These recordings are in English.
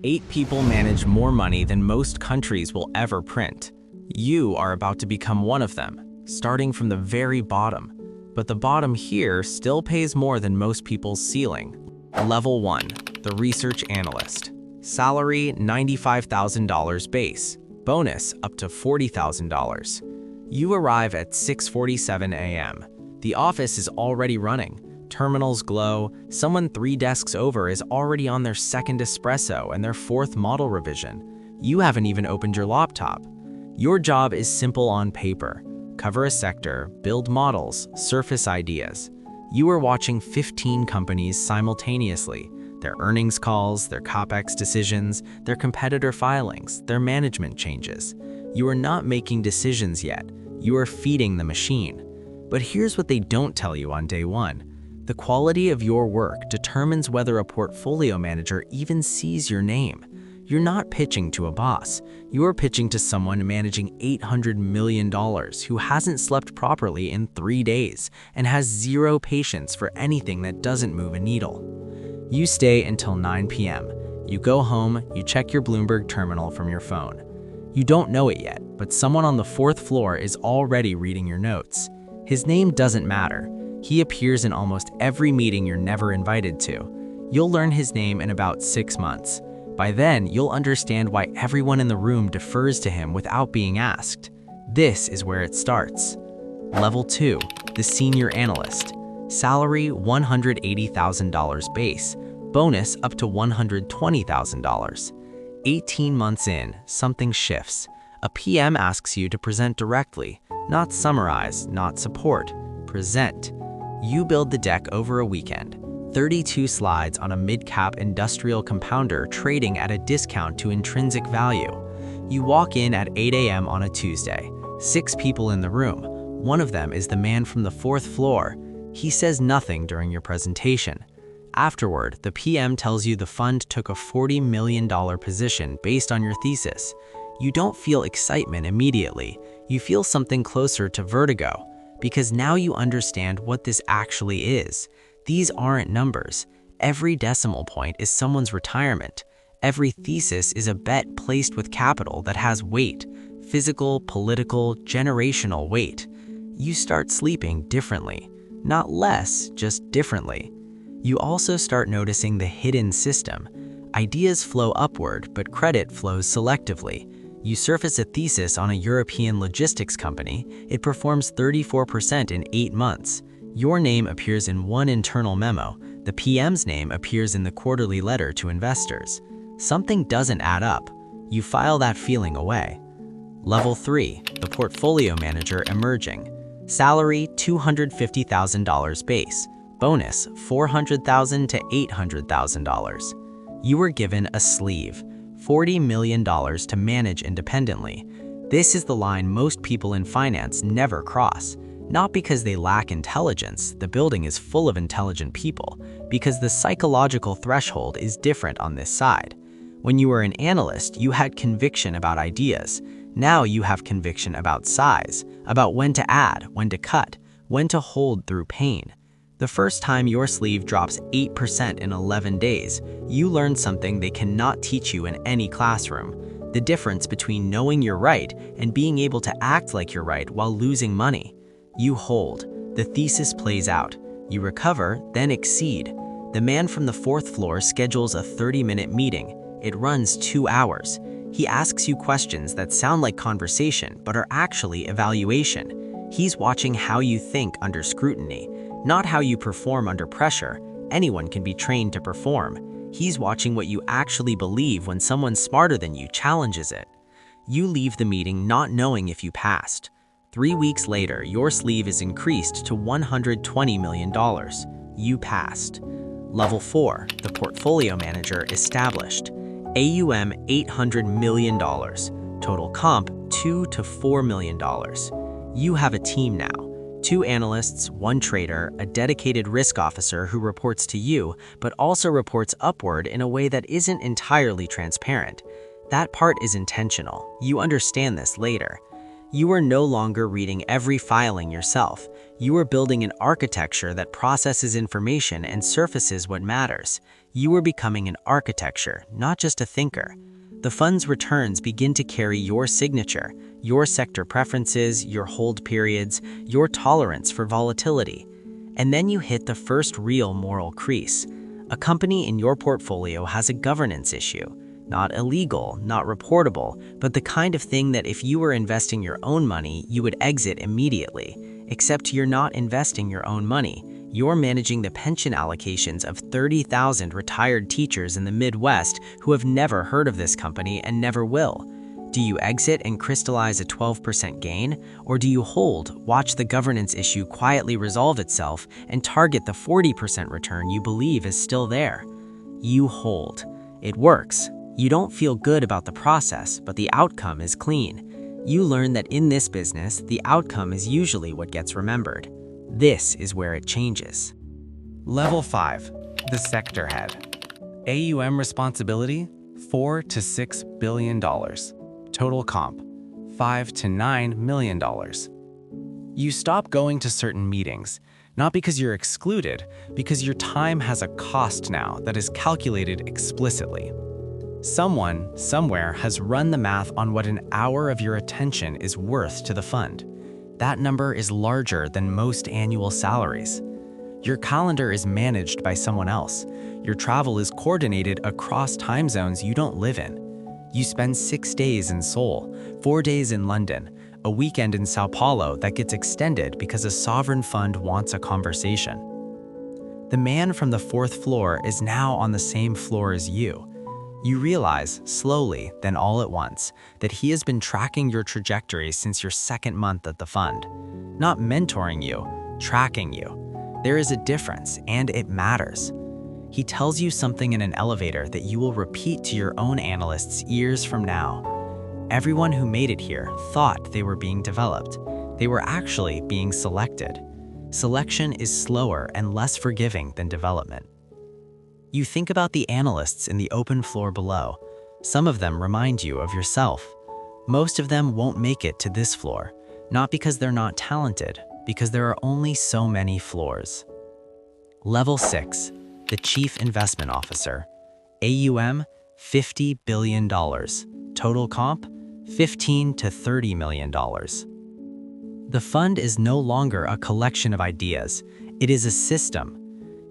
8 people manage more money than most countries will ever print. You are about to become one of them, starting from the very bottom. But the bottom here still pays more than most people's ceiling. Level 1, the research analyst. Salary $95,000 base. Bonus up to $40,000. You arrive at 6:47 a.m. The office is already running. Terminals glow. Someone 3 desks over is already on their second espresso and their 4th model revision. You haven't even opened your laptop. Your job is simple on paper. Cover a sector, build models, surface ideas. You are watching 15 companies simultaneously. Their earnings calls, their CapEx decisions, their competitor filings, their management changes. You are not making decisions yet. You are feeding the machine. But here's what they don't tell you on day 1. The quality of your work determines whether a portfolio manager even sees your name. You're not pitching to a boss. You're pitching to someone managing $800 million who hasn't slept properly in 3 days and has zero patience for anything that doesn't move a needle. You stay until 9 p.m. You go home, you check your Bloomberg terminal from your phone. You don't know it yet, but someone on the 4th floor is already reading your notes. His name doesn't matter. He appears in almost every meeting you're never invited to. You'll learn his name in about 6 months. By then, you'll understand why everyone in the room defers to him without being asked. This is where it starts. Level 2, the senior analyst. Salary $180,000 base. Bonus up to $120,000. 18 months in, something shifts. A PM asks you to present directly, not summarize, not support. Present. You build the deck over a weekend. 32 slides on a mid-cap industrial compounder trading at a discount to intrinsic value. You walk in at 8 a.m. on a Tuesday. 6 people in the room. One of them is the man from the 4th floor. He says nothing during your presentation. Afterward, the PM tells you the fund took a $40 million position based on your thesis. You don't feel excitement immediately. You feel something closer to vertigo, because now you understand what this actually is. These aren't numbers. Every decimal point is someone's retirement. Every thesis is a bet placed with capital that has weight, physical, political, generational weight. You start sleeping differently. Not less, just differently. You also start noticing the hidden system. Ideas flow upward, but credit flows selectively. You surface a thesis on a European logistics company. It performs 34% in 8 months. Your name appears in one internal memo. The PM's name appears in the quarterly letter to investors. Something doesn't add up. You file that feeling away. Level 3, the portfolio manager emerging. Salary $250,000 base. Bonus $400,000 to $800,000. You were given a sleeve, $40 million to manage independently. This is the line most people in finance never cross. Not because they lack intelligence, the building is full of intelligent people, because the psychological threshold is different on this side. When you were an analyst, you had conviction about ideas. Now you have conviction about size, about when to add, when to cut, when to hold through pain. The first time your sleeve drops 8% in 11 days, you learn something they cannot teach you in any classroom. The difference between knowing you're right and being able to act like you're right while losing money. You hold. The thesis plays out. You recover, then exceed. The man from the 4th floor schedules a 30-minute meeting. It runs 2 hours. He asks you questions that sound like conversation but are actually evaluation. He's watching how you think under scrutiny, not how you perform under pressure. Anyone can be trained to perform. He's watching what you actually believe when someone smarter than you challenges it. You leave the meeting not knowing if you passed. 3 weeks later, your sleeve is increased to $120 million. You passed. Level 4, the portfolio manager established. AUM $800 million. Total comp $2 to $4 million. You have a team now. 2 analysts, 1 trader, a dedicated risk officer who reports to you, but also reports upward in a way that isn't entirely transparent. That part is intentional. You understand this later. You are no longer reading every filing yourself. You are building an architecture that processes information and surfaces what matters. You are becoming an architecture, not just a thinker. The fund's returns begin to carry your signature, your sector preferences, your hold periods, your tolerance for volatility. And then you hit the first real moral crease. A company in your portfolio has a governance issue. Not illegal, not reportable, but the kind of thing that if you were investing your own money, you would exit immediately. Except you're not investing your own money. You're managing the pension allocations of 30,000 retired teachers in the Midwest who have never heard of this company and never will. Do you exit and crystallize a 12% gain, or do you hold, watch the governance issue quietly resolve itself, and target the 40% return you believe is still there? You hold. It works. You don't feel good about the process, but the outcome is clean. You learn that in this business, the outcome is usually what gets remembered. This is where it changes. Level 5. The Sector Head. AUM responsibility, $4 to $6 billion. Total comp, $5 to $9 million. You stop going to certain meetings, not because you're excluded, because your time has a cost now that is calculated explicitly. Someone, somewhere, has run the math on what an hour of your attention is worth to the fund. That number is larger than most annual salaries. Your calendar is managed by someone else. Your travel is coordinated across time zones you don't live in. You spend 6 days in Seoul, 4 days in London, a weekend in Sao Paulo that gets extended because a sovereign fund wants a conversation. The man from the 4th floor is now on the same floor as you. You realize, slowly, then all at once, that he has been tracking your trajectory since your 2nd month at the fund. Not mentoring you, tracking you. There is a difference, and it matters. He tells you something in an elevator that you will repeat to your own analysts years from now. Everyone who made it here thought they were being developed. They were actually being selected. Selection is slower and less forgiving than development. You think about the analysts in the open floor below. Some of them remind you of yourself. Most of them won't make it to this floor, not because they're not talented, because there are only so many floors. Level 6, the Chief Investment Officer. AUM, $50 billion. Total comp, $15 to $30 million. The fund is no longer a collection of ideas. It is a system.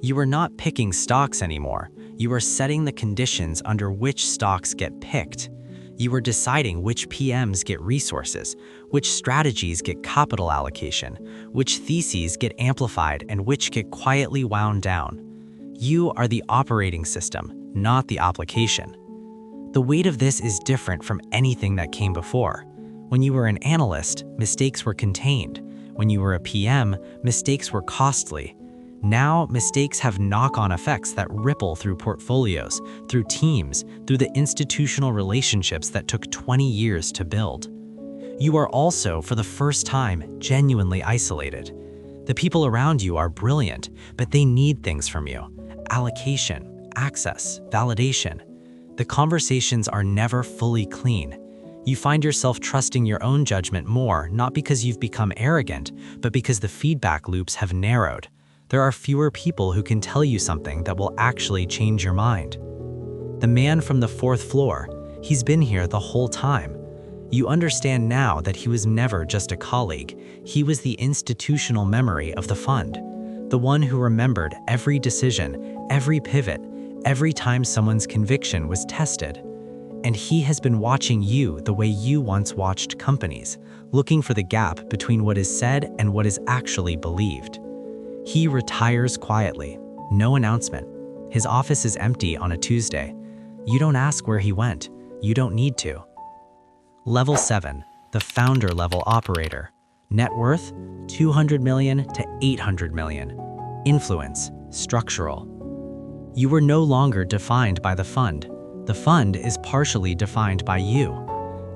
You are not picking stocks anymore. You are setting the conditions under which stocks get picked. You are deciding which PMs get resources, which strategies get capital allocation, which theses get amplified, and which get quietly wound down. You are the operating system, not the application. The weight of this is different from anything that came before. When you were an analyst, mistakes were contained. When you were a PM, mistakes were costly. Now, mistakes have knock-on effects that ripple through portfolios, through teams, through the institutional relationships that took 20 years to build. You are also, for the first time, genuinely isolated. The people around you are brilliant, but they need things from you: allocation, access, validation. The conversations are never fully clean. You find yourself trusting your own judgment more, not because you've become arrogant, but because the feedback loops have narrowed. There are fewer people who can tell you something that will actually change your mind. The man from the 4th floor, he's been here the whole time. You understand now that he was never just a colleague. He was the institutional memory of the fund. The one who remembered every decision, every pivot, every time someone's conviction was tested. And he has been watching you the way you once watched companies, looking for the gap between what is said and what is actually believed. He retires quietly, no announcement. His office is empty on a Tuesday. You don't ask where he went. You don't need to. Level 7, the founder level operator. Net worth, $200 million to $800 million. Influence, structural. You were no longer defined by the fund. The fund is partially defined by you.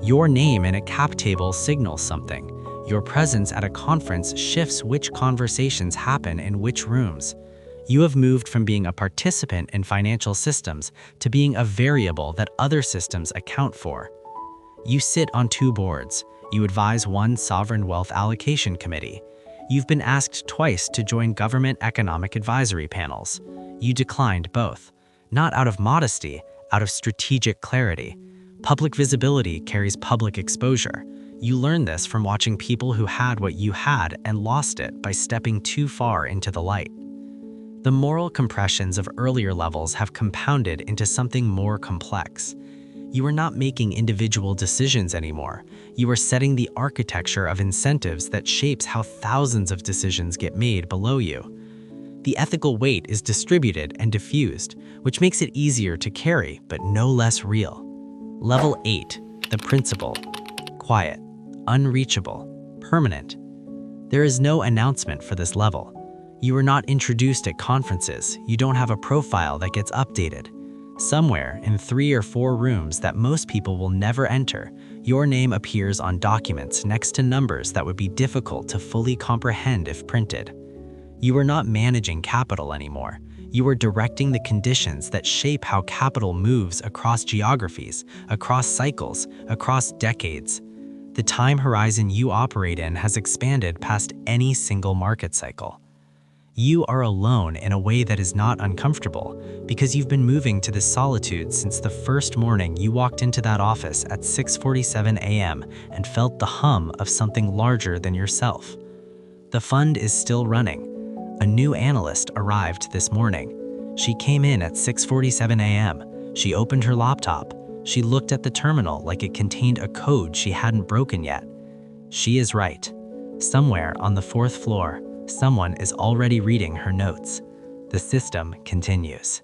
Your name in a cap table signals something. Your presence at a conference shifts which conversations happen in which rooms. You have moved from being a participant in financial systems to being a variable that other systems account for. You sit on 2 boards. You advise one sovereign wealth allocation committee. You've been asked twice to join government economic advisory panels. You declined both. Not out of modesty, out of strategic clarity. Public visibility carries public exposure. You learned this from watching people who had what you had and lost it by stepping too far into the light. The moral compressions of earlier levels have compounded into something more complex. You are not making individual decisions anymore. You are setting the architecture of incentives that shapes how thousands of decisions get made below you. The ethical weight is distributed and diffused, which makes it easier to carry, but no less real. Level 8, the principle. Quiet, unreachable, permanent. There is no announcement for this level. You are not introduced at conferences. You don't have a profile that gets updated. Somewhere in 3 or 4 rooms that most people will never enter, your name appears on documents next to numbers that would be difficult to fully comprehend if printed. You are not managing capital anymore. You are directing the conditions that shape how capital moves across geographies, across cycles, across decades. The time horizon you operate in has expanded past any single market cycle. You are alone in a way that is not uncomfortable because you've been moving to this solitude since the first morning you walked into that office at 6:47 a.m. and felt the hum of something larger than yourself. The fund is still running. A new analyst arrived this morning. She came in at 6:47 a.m. She opened her laptop. She looked at the terminal like it contained a code she hadn't broken yet. She is right. Somewhere on the 4th floor, someone is already reading her notes. The system continues.